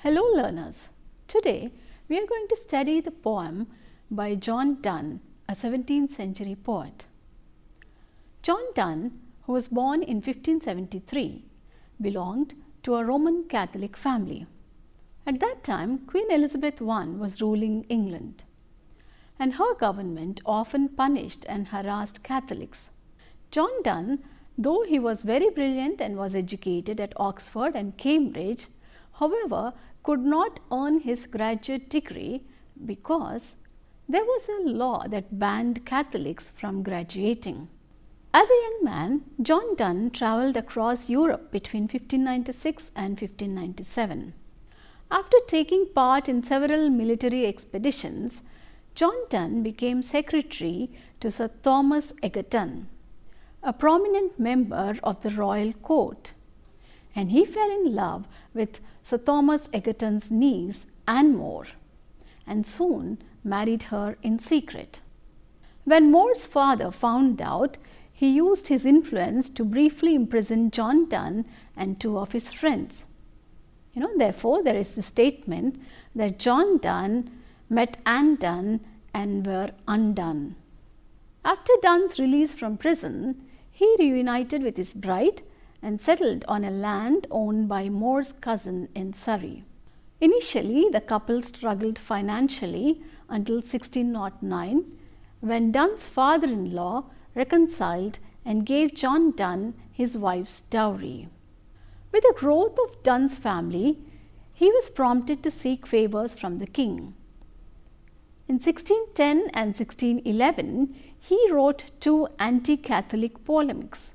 Hello learners, today we are going to study the poem by John Donne, a 17th century poet. John Donne, who was born in 1573, belonged to a Roman Catholic family. At that time, Queen Elizabeth I was ruling England, and her government often punished and harassed Catholics. John Donne, though he was very brilliant and was educated at Oxford and Cambridge, however, could not earn his graduate degree because there was a law that banned Catholics from graduating. As a young man, John Donne travelled across Europe between 1596 and 1597. After taking part in several military expeditions, John Donne became secretary to Sir Thomas Egerton, a prominent member of the royal court, and he fell in love with Sir Thomas Egerton's niece Anne More, and soon married her in secret. When More's father found out, he used his influence to briefly imprison John Donne and two of his friends. Therefore, there is the statement that John Donne met Anne Donne and were undone. After Donne's release from prison, he reunited with his bride and settled on a land owned by More's cousin in Surrey. Initially, the couple struggled financially until 1609, when Donne's father-in-law reconciled and gave John Donne his wife's dowry. With the growth of Donne's family, he was prompted to seek favours from the king. In 1610 and 1611, he wrote two anti-Catholic polemics.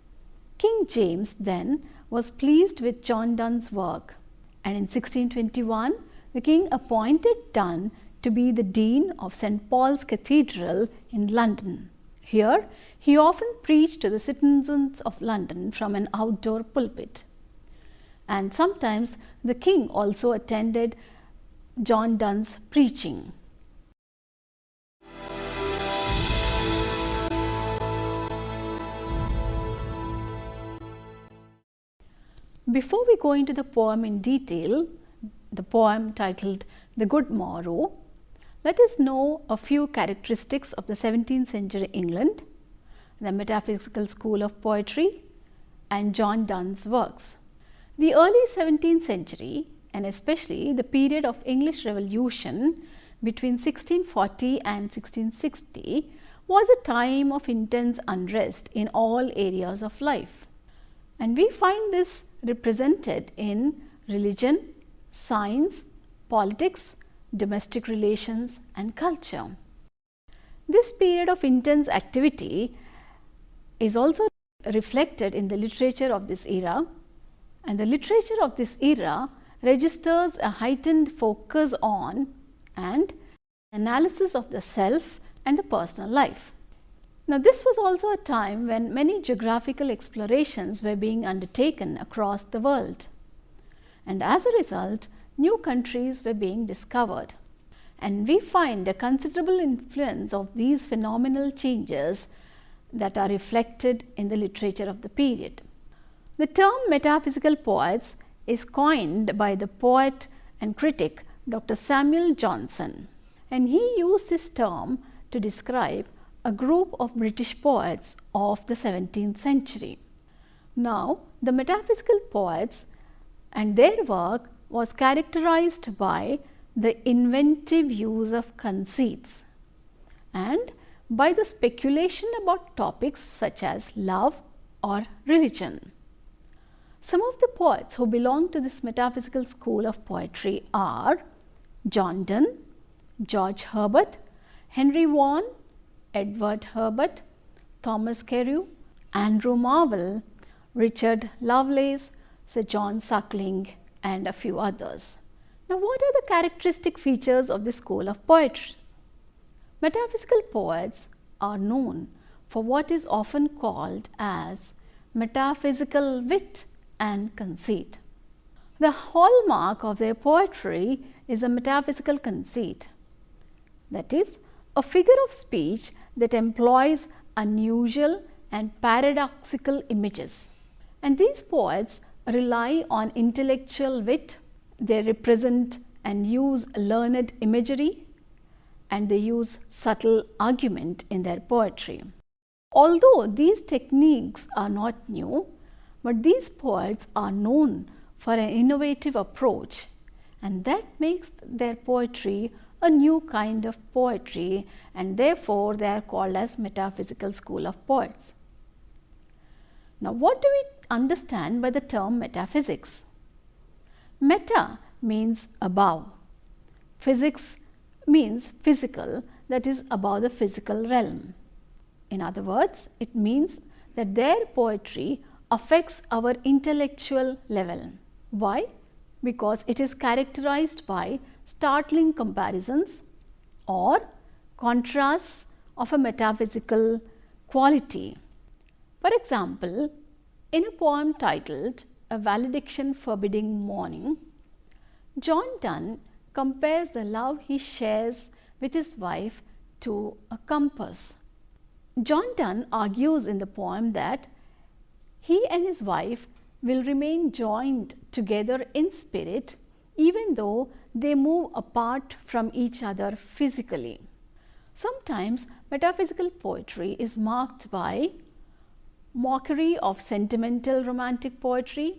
King James then was pleased with John Donne's work, and in 1621, the king appointed Donne to be the Dean of St. Paul's Cathedral in London. Here, he often preached to the citizens of London from an outdoor pulpit. And sometimes the king also attended John Donne's preaching. Before we go into the poem in detail, the poem titled The Good Morrow, let us know a few characteristics of the 17th century England, the metaphysical school of poetry, and John Donne's works. The early 17th century, and especially the period of English Revolution between 1640 and 1660, was a time of intense unrest in all areas of life. And we find this represented in religion, science, politics, domestic relations, and culture. This period of intense activity is also reflected in the literature of this era, and the literature of this era registers a heightened focus on and analysis of the self and the personal life. Now, this was also a time when many geographical explorations were being undertaken across the world, and as a result, new countries were being discovered. And we find a considerable influence of these phenomenal changes that are reflected in the literature of the period. The term metaphysical poets is coined by the poet and critic Dr. Samuel Johnson, and he used this term to describe a group of British poets of the 17th century. Now, the metaphysical poets and their work was characterized by the inventive use of conceits and by the speculation about topics such as love or religion. Some of the poets who belong to this metaphysical school of poetry are John Donne, George Herbert, Henry Vaughan, Edward Herbert, Thomas Carew, Andrew Marvell, Richard Lovelace, Sir John Suckling, and a few others. Now, what are the characteristic features of this school of poetry? Metaphysical poets are known for what is often called as metaphysical wit and conceit. The hallmark of their poetry is a metaphysical conceit, that is, a figure of speech that employs unusual and paradoxical images. And these poets rely on intellectual wit, They represent and use learned imagery, and they use subtle argument in their poetry. Although these techniques are not new, but these poets are known for an innovative approach, and that makes their poetry a new kind of poetry, and therefore they are called as metaphysical school of poets. Now, what do we understand by the term metaphysics? Meta means above. Physics means physical, that is above the physical realm. In other words, it means that their poetry affects our intellectual level. Why? Because it is characterized by startling comparisons or contrasts of a metaphysical quality. For example, in a poem titled A Valediction Forbidding Mourning, John Donne compares the love he shares with his wife to a compass. John Donne argues in the poem that he and his wife will remain joined together in spirit even though they move apart from each other physically. Sometimes metaphysical poetry is marked by mockery of sentimental romantic poetry,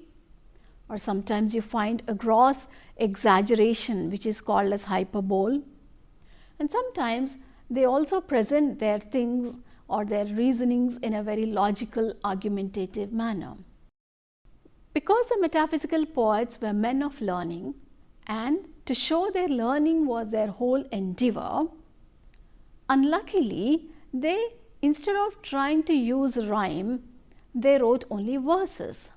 or sometimes you find a gross exaggeration which is called as hyperbole, and sometimes they also present their things or their reasonings in a very logical, argumentative manner. Because the metaphysical poets were men of learning, and to show their learning was their whole endeavor, unluckily they, instead of trying to use rhyme, they wrote only verses.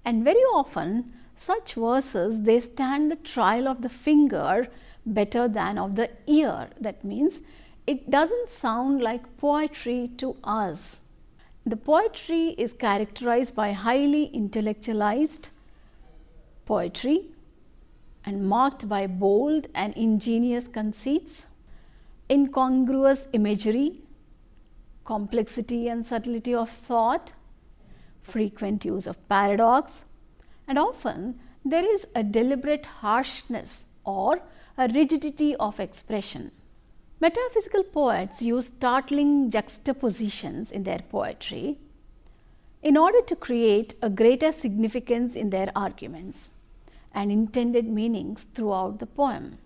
And very often such verses, they stand the trial of the finger better than of the ear. That means it doesn't sound like poetry to us. The poetry is characterized by highly intellectualized poetry and marked by bold and ingenious conceits, incongruous imagery, complexity and subtlety of thought, frequent use of paradox, and often there is a deliberate harshness or a rigidity of expression. Metaphysical poets use startling juxtapositions in their poetry in order to create a greater significance in their arguments and intended meanings throughout the poem.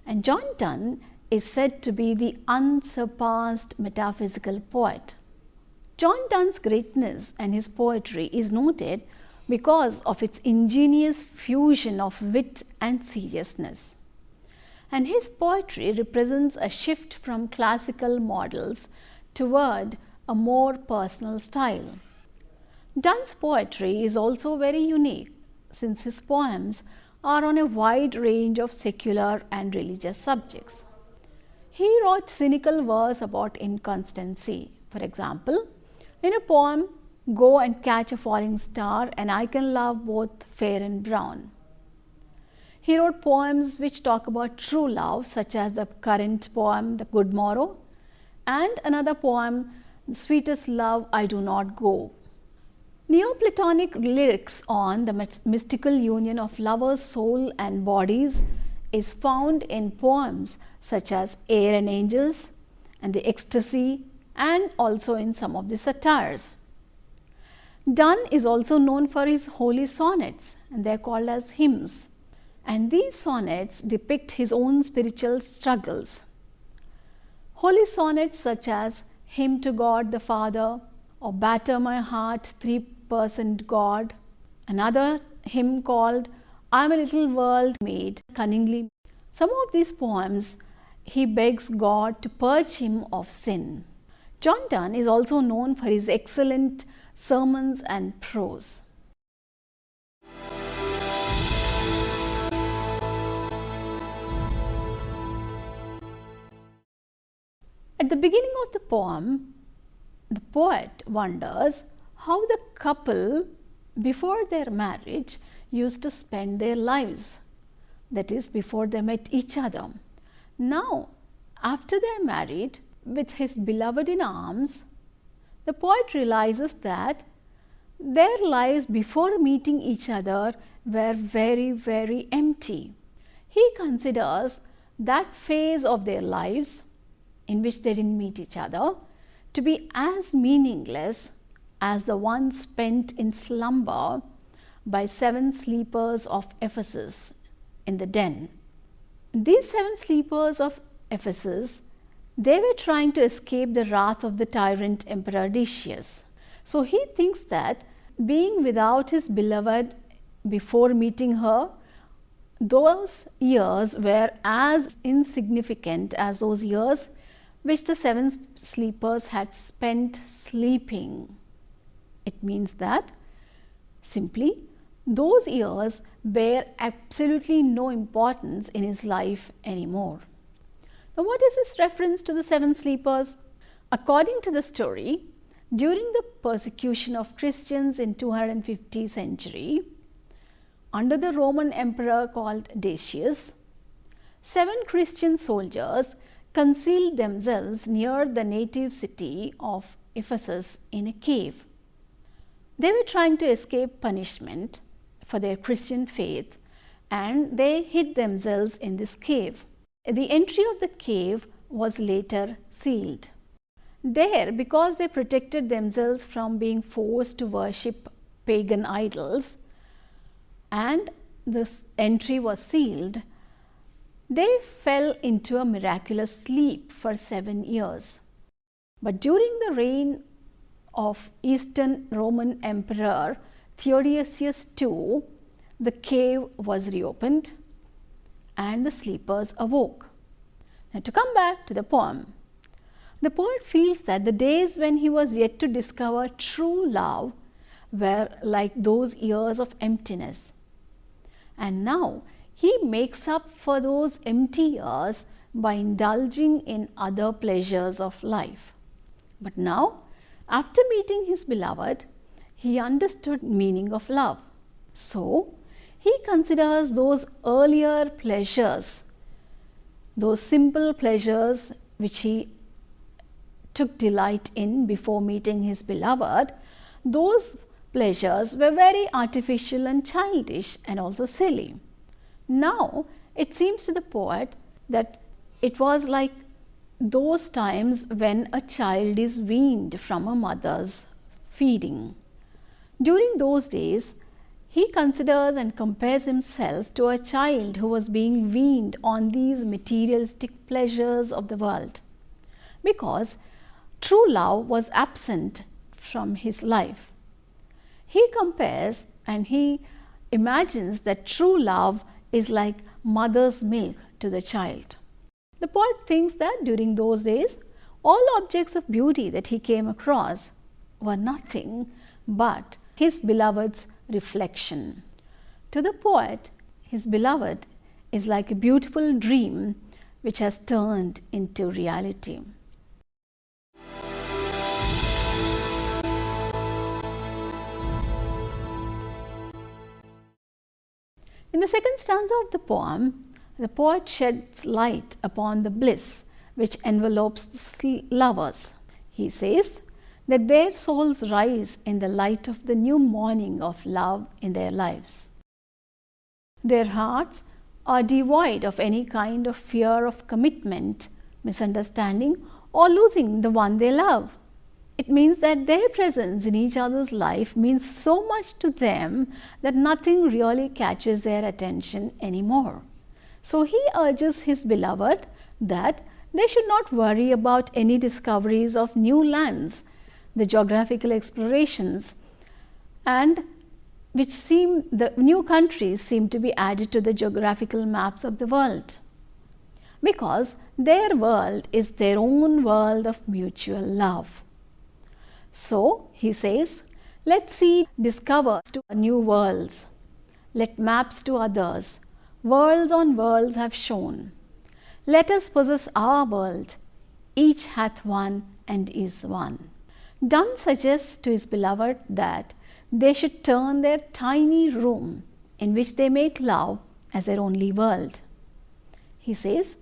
And John Donne is said to be the unsurpassed metaphysical poet. John Donne's greatness and his poetry is noted because of its ingenious fusion of wit and seriousness. And his poetry represents a shift from classical models toward a more personal style. Donne's poetry is also very unique since his poems are on a wide range of secular and religious subjects. He wrote cynical verse about inconstancy. For example, in a poem, Go and Catch a Falling Star and I Can Love Both Fair and Brown. He wrote poems which talk about true love, such as the current poem, The Good Morrow, and another poem, The Sweetest Love I Do Not Go. Neoplatonic lyrics on the mystical union of lovers' soul and bodies is found in poems such as Air and Angels and The Ecstasy, and also in some of the satires. Donne is also known for his holy sonnets, and they are called as hymns. And these sonnets depict his own spiritual struggles. Holy sonnets such as Hymn to God the Father or Batter My Heart, 3% God. Another hymn called I'm a Little World Made Cunningly. Some of these poems he begs God to purge him of sin. John Donne is also known for his excellent sermons and prose. At the beginning of the poem, the poet wonders how the couple before their marriage used to spend their lives, that is, before they met each other. Now, after they are married, with his beloved in arms, the poet realizes that their lives before meeting each other were very, very empty. He considers that phase of their lives in which they didn't meet each other to be as meaningless as the one spent in slumber by 7 sleepers of Ephesus in the den. These 7 sleepers of Ephesus, they were trying to escape the wrath of the tyrant Emperor Decius. So he thinks that being without his beloved before meeting her, those years were as insignificant as those years which the 7 sleepers had spent sleeping. It means that simply those years bear absolutely no importance in his life anymore. Now, what is this reference to the 7 sleepers? According to the story, during the persecution of Christians in 250 century, under the Roman emperor called Decius, 7 Christian soldiers concealed themselves near the native city of Ephesus in a cave. They were trying to escape punishment for their Christian faith, and they hid themselves in this cave. The entry of the cave was later sealed. There, because they protected themselves from being forced to worship pagan idols, and this entry was sealed, they fell into a miraculous sleep for 7 years. But during the reign of Eastern Roman Emperor Theodosius II, the cave was reopened and the sleepers awoke. Now, to come back to the poem, the poet feels that the days when he was yet to discover true love were like those years of emptiness. And now he makes up for those empty years by indulging in other pleasures of life. But now, after meeting his beloved, he understood meaning of love. So, he considers those earlier pleasures, those simple pleasures which he took delight in before meeting his beloved, those pleasures were very artificial and childish and also silly. Now, it seems to the poet that it was like those times when a child is weaned from a mother's feeding. During those days, he considers and compares himself to a child who was being weaned on these materialistic pleasures of the world, because true love was absent from his life. He compares and he imagines that true love is like mother's milk to the child. The poet thinks that during those days, all objects of beauty that he came across were nothing but his beloved's reflection. To the poet, his beloved is like a beautiful dream which has turned into reality. In the second stanza of the poem, the poet sheds light upon the bliss which envelopes the lovers. He says that their souls rise in the light of the new morning of love in their lives. Their hearts are devoid of any kind of fear of commitment, misunderstanding, or losing the one they love. It means that their presence in each other's life means so much to them that nothing really catches their attention anymore. So he urges his beloved that they should not worry about any discoveries of new lands, the geographical explorations, and the new countries seem to be added to the geographical maps of the world, because their world is their own world of mutual love. So he says, let's see discover to new worlds, let maps to others, worlds on worlds have shown. Let us possess our world, each hath one and is one. Donne suggests to his beloved that they should turn their tiny room in which they make love as their only world. He says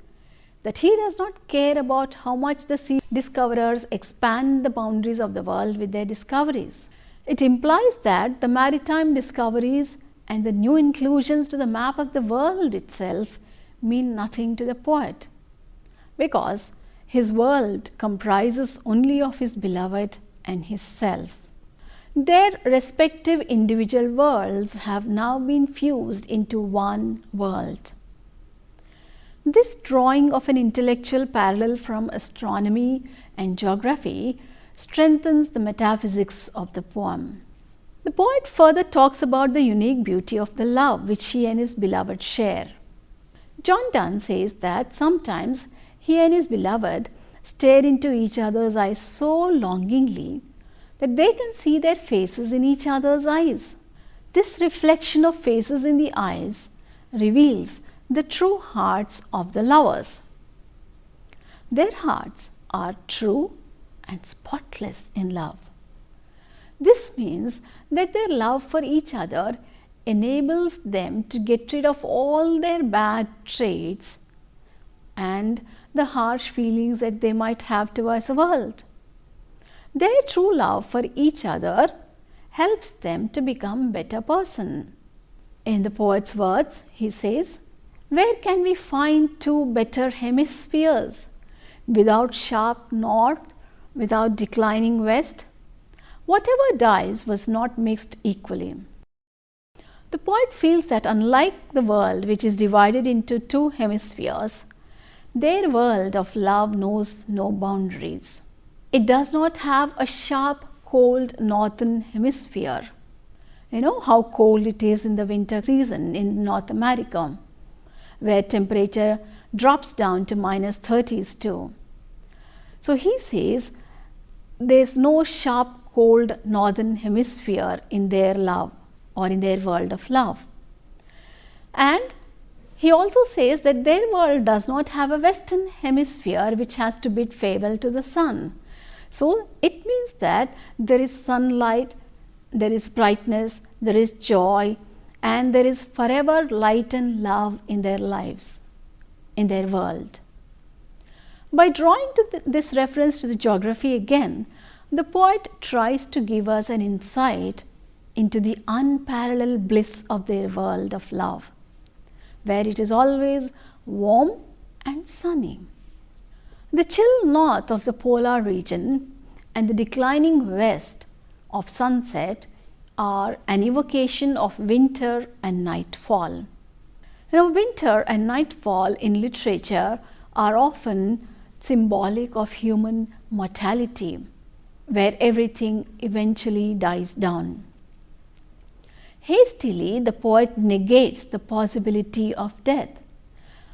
that he does not care about how much the sea discoverers expand the boundaries of the world with their discoveries. It implies that the maritime discoveries and the new inclusions to the map of the world itself mean nothing to the poet, because his world comprises only of his beloved and his self. Their respective individual worlds have now been fused into one world. This drawing of an intellectual parallel from astronomy and geography strengthens the metaphysics of the poem. The poet further talks about the unique beauty of the love which he and his beloved share. John Donne says that sometimes he and his beloved stare into each other's eyes so longingly that they can see their faces in each other's eyes. This reflection of faces in the eyes reveals the true hearts of the lovers. Their hearts are true and spotless in love. This means that their love for each other enables them to get rid of all their bad traits and the harsh feelings that they might have towards the world. Their true love for each other helps them to become a better person. In the poet's words, he says, "Where can we find two better hemispheres? Without sharp north, without declining west? Whatever dies was not mixed equally." The poet feels that unlike the world, which is divided into two hemispheres, their world of love knows no boundaries. It does not have a sharp, cold northern hemisphere. You know how cold it is in the winter season in North America, where temperature drops down to -30s too. So he says there's no sharp, cold northern hemisphere in their love or in their world of love. And he also says that their world does not have a western hemisphere which has to bid farewell to the sun. So it means that there is sunlight, there is brightness, there is joy, and there is forever light and love in their lives, in their world. By drawing to this reference to the geography again, the poet tries to give us an insight into the unparalleled bliss of their world of love, where it is always warm and sunny. The chill north of the polar region and the declining west of sunset are an evocation of winter and nightfall. Winter and nightfall in literature are often symbolic of human mortality, where everything eventually dies down. Hastily, the poet negates the possibility of death.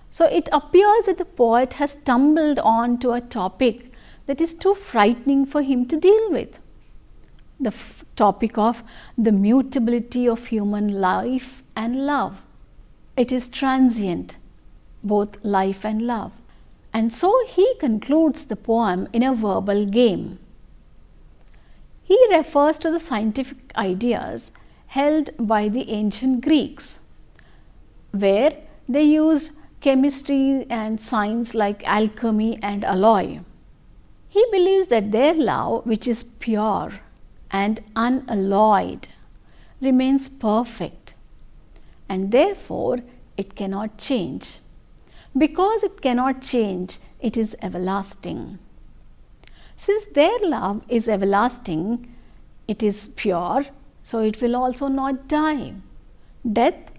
So it appears that the poet has stumbled on to a topic that is too frightening for him to deal with. The topic of the mutability of human life and love. It is transient, both life and love. And so he concludes the poem in a verbal game. He refers to the scientific ideas held by the ancient Greeks, where they used chemistry and science like alchemy and alloy. He believes that their love, which is pure and unalloyed, remains perfect, and therefore it cannot change. Because it cannot change, it is everlasting. Since their love is everlasting, it is pure, so it will also not die. Death,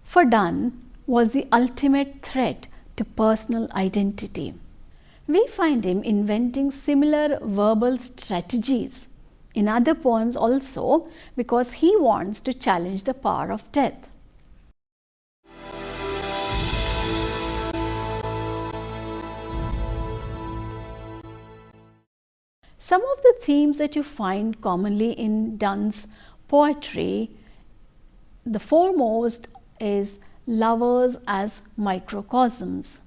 for Donne, was the ultimate threat to personal identity. We find him inventing similar verbal strategies in other poems also, because he wants to challenge the power of death. Some of the themes that you find commonly in Donne's poetry, the foremost is lovers as microcosms.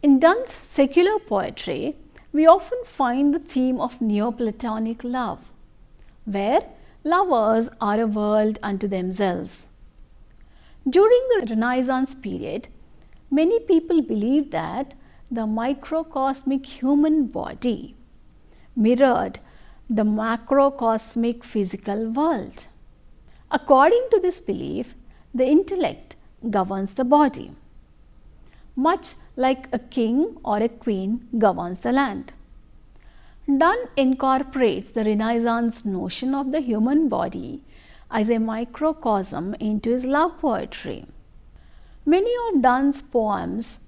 In Donne's secular poetry, we often find the theme of Neoplatonic love, where lovers are a world unto themselves. During the Renaissance period, many people believed that the microcosmic human body mirrored the macrocosmic physical world. According to this belief, the intellect governs the body, much like a king or a queen governs the land. Donne incorporates the Renaissance notion of the human body as a microcosm into his love poetry. Many of Donne's poems,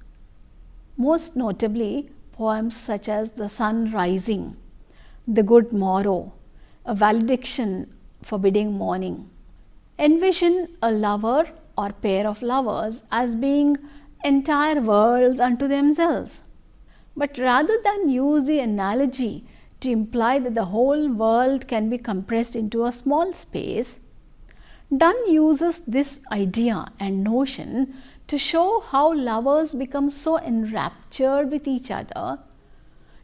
most notably poems such as The Sun Rising, The Good Morrow, A Valediction Forbidding Morning, envision a lover or pair of lovers as being entire worlds unto themselves. But rather than use the analogy to imply that the whole world can be compressed into a small space, Donne uses this idea and notion to show how lovers become so enraptured with each other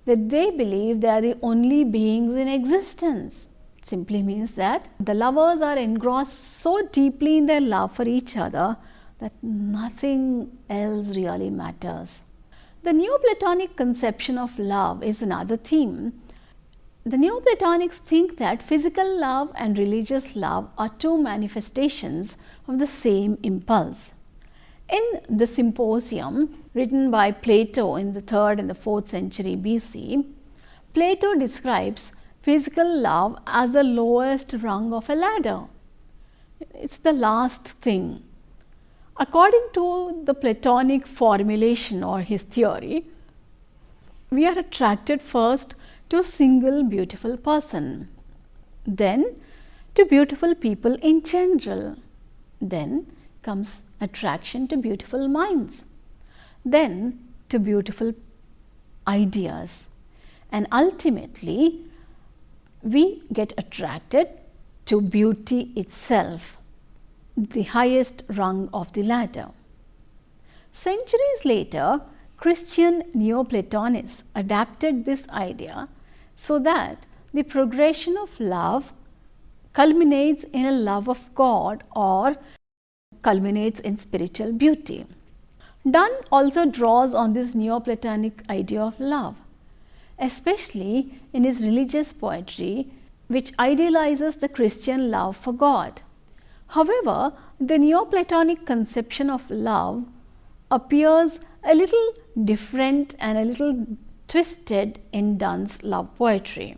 that they believe they are the only beings in existence. It simply means that the lovers are engrossed so deeply in their love for each other that nothing else really matters. The Neoplatonic conception of love is another theme. The Neoplatonics think that physical love and religious love are two manifestations of the same impulse. In the Symposium, written by Plato in the 3rd and the 4th century BC, Plato describes physical love as the lowest rung of a ladder. It's the last thing. According to the Platonic formulation or his theory, we are attracted first to a single beautiful person, then to beautiful people in general, then comes attraction to beautiful minds, then to beautiful ideas, and ultimately we get attracted to beauty itself, the highest rung of the ladder. Centuries later, Christian Neoplatonists adapted this idea so that the progression of love culminates in a love of God or culminates in spiritual beauty. Donne also draws on this Neoplatonic idea of love, especially in his religious poetry, which idealizes the Christian love for God. However, the Neoplatonic conception of love appears a little different and a little twisted in Donne's love poetry,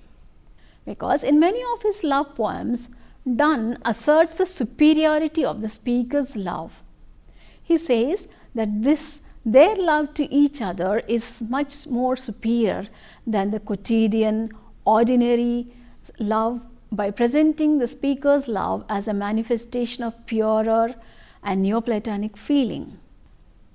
because in many of his love poems, Donne asserts the superiority of the speaker's love. He says that their love to each other is much more superior than the quotidian, ordinary love, by presenting the speaker's love as a manifestation of purer and Neoplatonic feeling.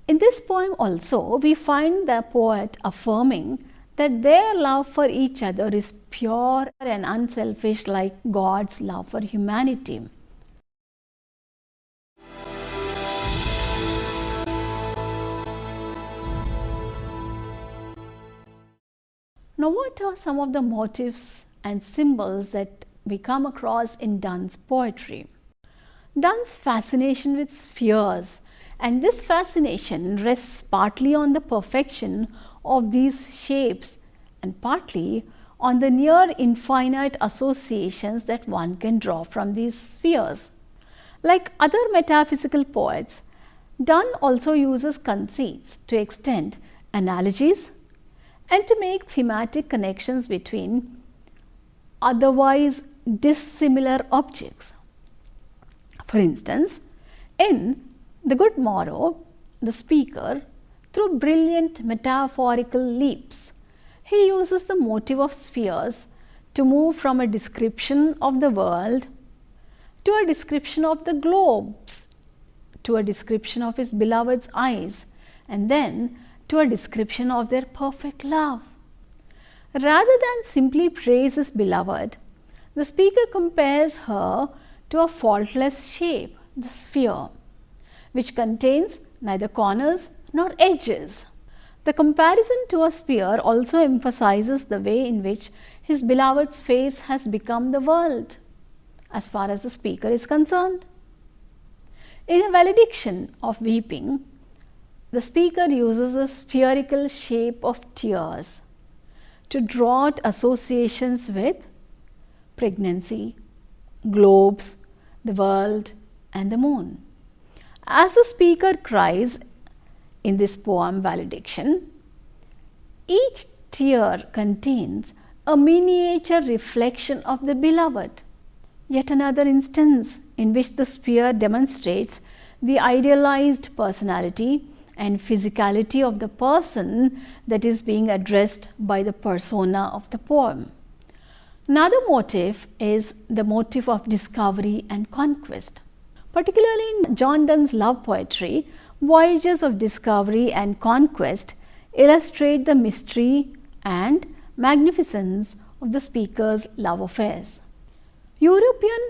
In this poem also, we find the poet affirming that their love for each other is pure and unselfish like God's love for humanity. Now, what are some of the motifs and symbols that we come across in Donne's poetry? Donne's fascination with spheres, and this fascination rests partly on the perfection of these shapes and partly on the near infinite associations that one can draw from these spheres. Like other metaphysical poets, Donne also uses conceits to extend analogies and to make thematic connections between otherwise dissimilar objects. For instance, in The Good Morrow, the speaker, through brilliant metaphorical leaps, he uses the motive of spheres to move from a description of the world to a description of the globes, to a description of his beloved's eyes, and then to a description of their perfect love. Rather than simply praise his beloved, the speaker compares her to a faultless shape, the sphere, which contains neither corners nor edges. The comparison to a sphere also emphasizes the way in which his beloved's face has become the world, as far as the speaker is concerned. In a valediction of weeping, the speaker uses a spherical shape of tears to draw out associations with pregnancy, globes, the world, and the moon. As the speaker cries in this poem valediction, each tear contains a miniature reflection of the beloved. Yet another instance in which the sphere demonstrates the idealized personality and physicality of the person that is being addressed by the persona of the poem. Another motif is the motif of discovery and conquest. Particularly in John Donne's love poetry, voyages of discovery and conquest illustrate the mystery and magnificence of the speaker's love affairs. European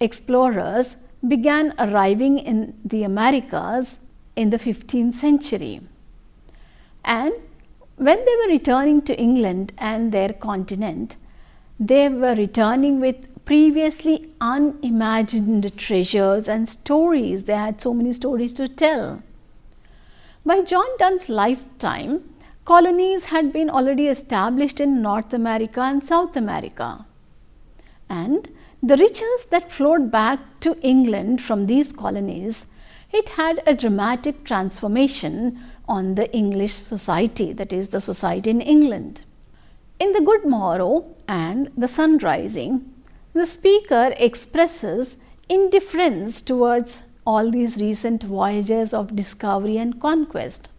explorers began arriving in the Americas in the 15th century, and when they were returning to England and their continent, they were returning with previously unimagined treasures and stories. They had so many stories to tell. By John Donne's lifetime, colonies had been already established in North America and South America, and the riches that flowed back to England from these colonies, it had a dramatic transformation on the English society, that is, the society in England. In the Good Morrow and the Sun Rising, the speaker expresses indifference towards all these recent voyages of discovery and conquest.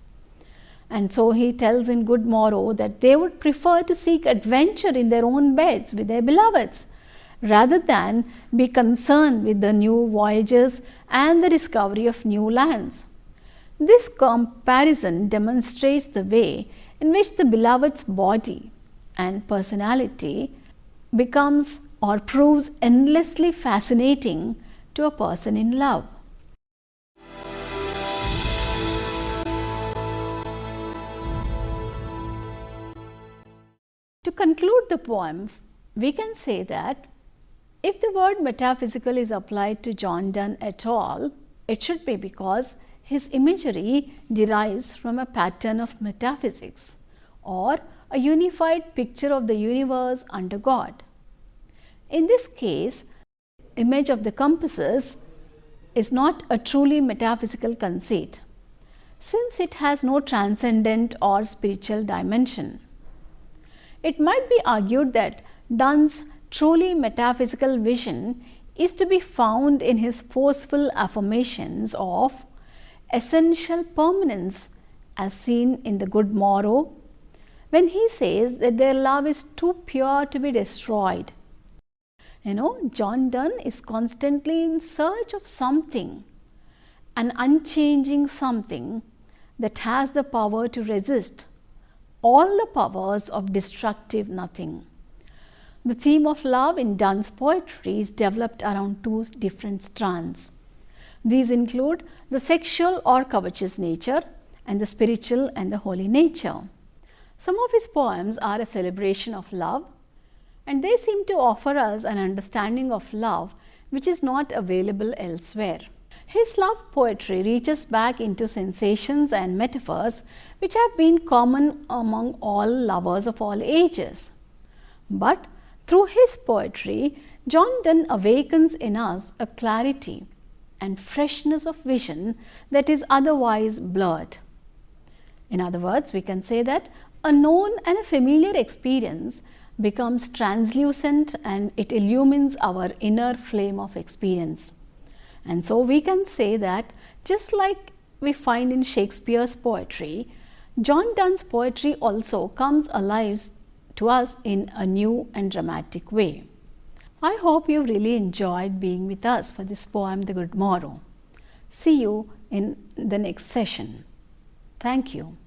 And so he tells in Good Morrow that they would prefer to seek adventure in their own beds with their beloveds, rather than be concerned with the new voyages and the discovery of new lands. This comparison demonstrates the way in which the beloved's body and personality becomes or proves endlessly fascinating to a person in love. To conclude the poem, we can say that if the word metaphysical is applied to John Donne at all, it should be because his imagery derives from a pattern of metaphysics, or a unified picture of the universe under God. In this case, the image of the compasses is not a truly metaphysical conceit, since it has no transcendent or spiritual dimension. It might be argued that Donne's truly metaphysical vision is to be found in his forceful affirmations of essential permanence, as seen in the Good Morrow, when he says that their love is too pure to be destroyed. John Donne is constantly in search of something, an unchanging something that has the power to resist all the powers of destructive nothing. The theme of love in Donne's poetry is developed around two different strands. These include the sexual or covetous nature and the spiritual and the holy nature. Some of his poems are a celebration of love, and they seem to offer us an understanding of love which is not available elsewhere. His love poetry reaches back into sensations and metaphors which have been common among all lovers of all ages. But through his poetry, John Donne awakens in us a clarity and freshness of vision that is otherwise blurred. In other words, we can say that a known and a familiar experience becomes translucent and it illumines our inner flame of experience. And so we can say that just like we find in Shakespeare's poetry, John Donne's poetry also comes alive to us in a new and dramatic way. I hope you really enjoyed being with us for this poem, The Good Morrow. See you in the next session. Thank you.